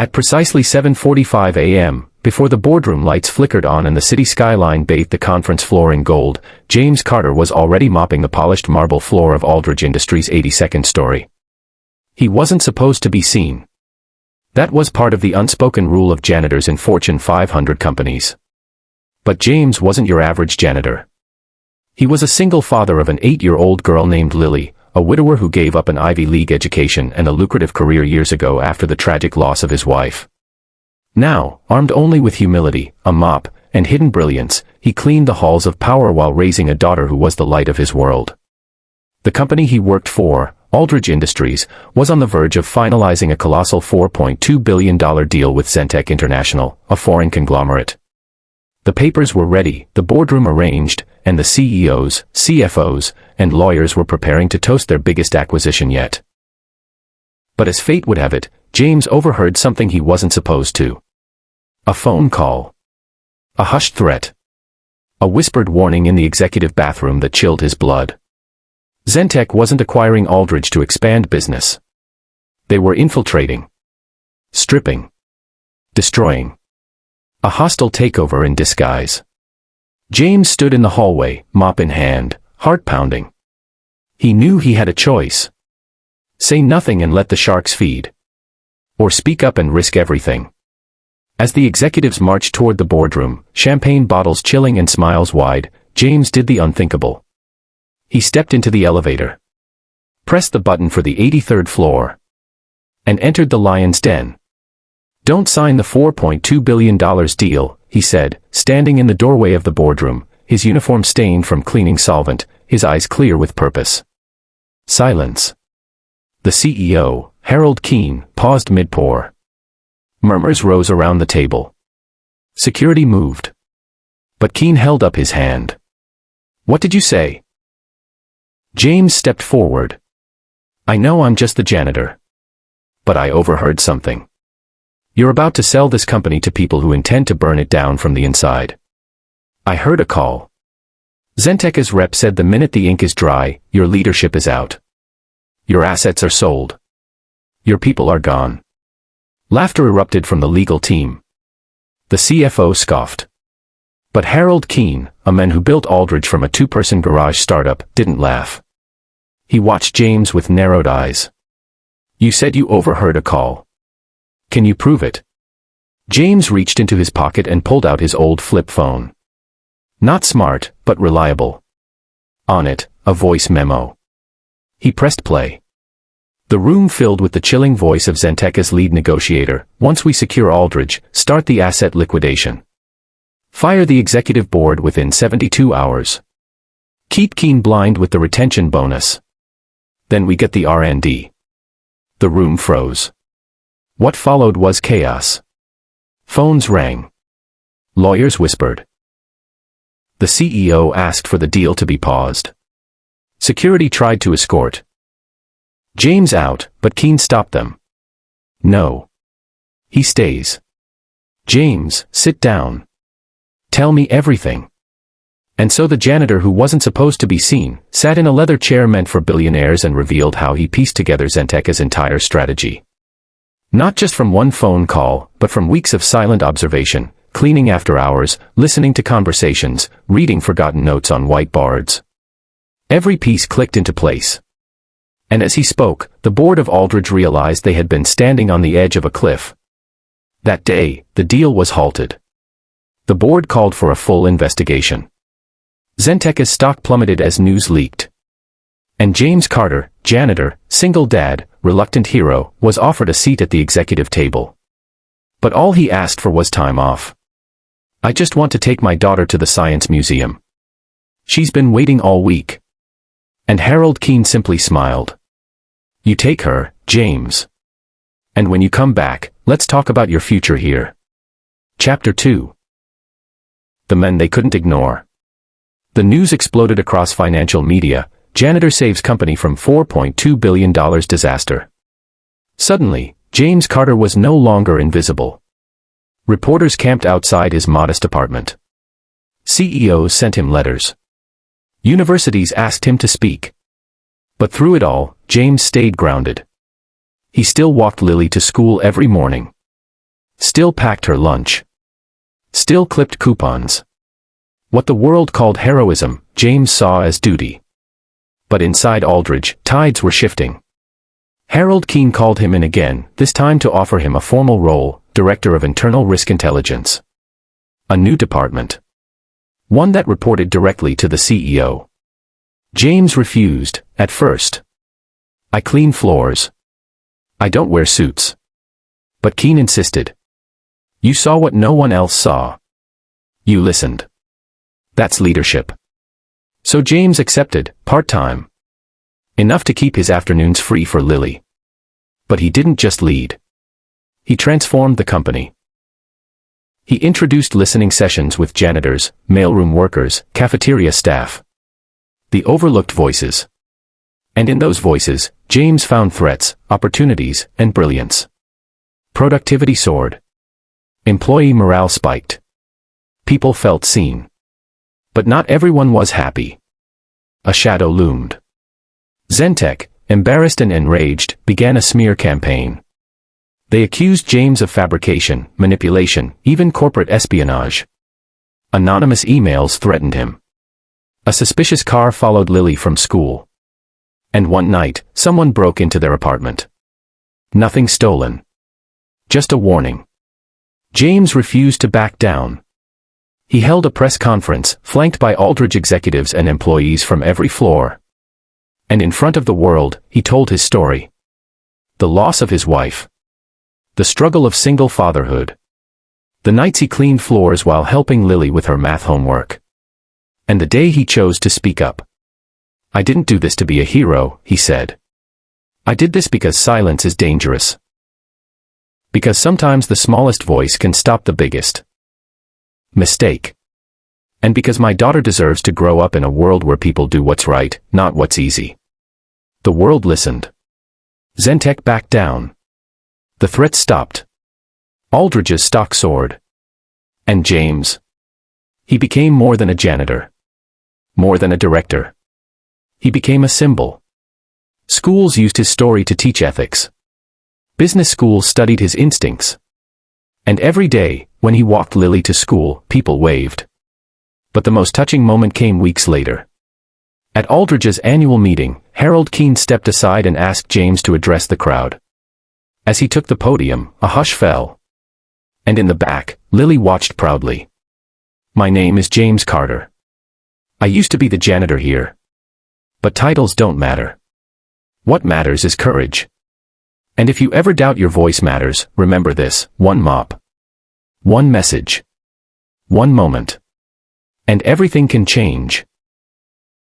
At precisely 7:45 a.m., before the boardroom lights flickered on and the city skyline bathed the conference floor in gold, James Carter was already mopping the polished marble floor of Aldridge Industries' 82nd story. He wasn't supposed to be seen. That was part of the unspoken rule of janitors in Fortune 500 companies. But James wasn't your average janitor. He was a single father of an 8-year-old girl named Lily, a widower who gave up an Ivy League education and a lucrative career years ago after the tragic loss of his wife. Now, armed only with humility, a mop, and hidden brilliance, he cleaned the halls of power while raising a daughter who was the light of his world. The company he worked for, Aldridge Industries, was on the verge of finalizing a colossal $4.2 billion deal with Zentek International, a foreign conglomerate. The papers were ready, the boardroom arranged, and the CEOs, CFOs, and lawyers were preparing to toast their biggest acquisition yet. But as fate would have it, James overheard something he wasn't supposed to. A phone call. A hushed threat. A whispered warning in the executive bathroom that chilled his blood. Zentek wasn't acquiring Aldridge to expand business. They were infiltrating. Stripping. Destroying. A hostile takeover in disguise. James stood in the hallway, mop in hand, heart pounding. He knew he had a choice. Say nothing and let the sharks feed. Or speak up and risk everything. As the executives marched toward the boardroom, champagne bottles chilling and smiles wide, James did the unthinkable. He stepped into the elevator. Pressed the button for the 83rd floor. And entered the lion's den. "Don't sign the $4.2 billion deal," he said, standing in the doorway of the boardroom, his uniform stained from cleaning solvent, his eyes clear with purpose. Silence. The CEO, Harold Keene, paused mid-pour. Murmurs rose around the table. Security moved. But Keene held up his hand. "What did you say?" James stepped forward. "I know I'm just the janitor. But I overheard something. You're about to sell this company to people who intend to burn it down from the inside. I heard a call. Zentek's rep said the minute the ink is dry, your leadership is out. Your assets are sold. Your people are gone." Laughter erupted from the legal team. The CFO scoffed. But Harold Keene, a man who built Aldridge from a 2-person garage startup, didn't laugh. He watched James with narrowed eyes. "You said you overheard a call. Can you prove it?" James reached into his pocket and pulled out his old flip phone. Not smart, but reliable. On it, a voice memo. He pressed play. The room filled with the chilling voice of Zentek's lead negotiator. "Once we secure Aldridge, start the asset liquidation. Fire the executive board within 72 hours. Keep Keene blind with the retention bonus. Then we get the R&D." The room froze. What followed was chaos. Phones rang. Lawyers whispered. The CEO asked for the deal to be paused. Security tried to escort James out, but Keene stopped them. "No. He stays. James, sit down. Tell me everything." And so the janitor, who wasn't supposed to be seen, sat in a leather chair meant for billionaires and revealed how he pieced together Zentek's entire strategy. Not just from one phone call, but from weeks of silent observation, cleaning after hours, listening to conversations, reading forgotten notes on whiteboards. Every piece clicked into place. And as he spoke, the board of Aldridge realized they had been standing on the edge of a cliff. That day, the deal was halted. The board called for a full investigation. Zentek's stock plummeted as news leaked. And James Carter, janitor, single dad, reluctant hero, was offered a seat at the executive table. But all he asked for was time off. "I just want to take my daughter to the Science Museum. She's been waiting all week." And Harold Keene simply smiled. "You take her, James. And when you come back, let's talk about your future here." Chapter 2. The men they couldn't ignore. The news exploded across financial media. Janitor saves company from $4.2 billion disaster. Suddenly, James Carter was no longer invisible. Reporters camped outside his modest apartment. CEOs sent him letters. Universities asked him to speak. But through it all, James stayed grounded. He still walked Lily to school every morning. Still packed her lunch. Still clipped coupons. What the world called heroism, James saw as duty. But inside Aldridge, tides were shifting. Harold Keene called him in again, this time to offer him a formal role, Director of Internal Risk Intelligence. A new department. One that reported directly to the CEO. James refused, at first. I clean floors. I don't wear suits. But Keene insisted. You saw what no one else saw. You listened. That's leadership. So James accepted, part-time. Enough to keep his afternoons free for Lily. But he didn't just lead. He transformed the company. He introduced listening sessions with janitors, mailroom workers, cafeteria staff. The overlooked voices. And in those voices, James found threats, opportunities, and brilliance. Productivity soared. Employee morale spiked. People felt seen. But not everyone was happy. A shadow loomed. Zentech, embarrassed and enraged, began a smear campaign. They accused James of fabrication, manipulation, even corporate espionage. Anonymous emails threatened him. A suspicious car followed Lily from school. And one night, someone broke into their apartment. Nothing stolen. Just a warning. James refused to back down. He held a press conference, flanked by Aldridge executives and employees from every floor. And in front of the world, he told his story. The loss of his wife. The struggle of single fatherhood. The nights he cleaned floors while helping Lily with her math homework. And the day he chose to speak up. I didn't do this to be a hero, he said. I did this because silence is dangerous. Because sometimes the smallest voice can stop the biggest mistake. And because my daughter deserves to grow up in a world where people do what's right, not what's easy. The world listened. Zentech backed down. The threat stopped. Aldridge's stock soared. And James. He became more than a janitor. More than a director. He became a symbol. Schools used his story to teach ethics. Business schools studied his instincts. And every day, when he walked Lily to school, people waved. But the most touching moment came weeks later. At Aldridge's annual meeting, Harold Keene stepped aside and asked James to address the crowd. As he took the podium, a hush fell. And in the back, Lily watched proudly. My name is James Carter. I used to be the janitor here. But titles don't matter. What matters is courage. And if you ever doubt your voice matters, remember this: one mop. One message. One moment. And everything can change.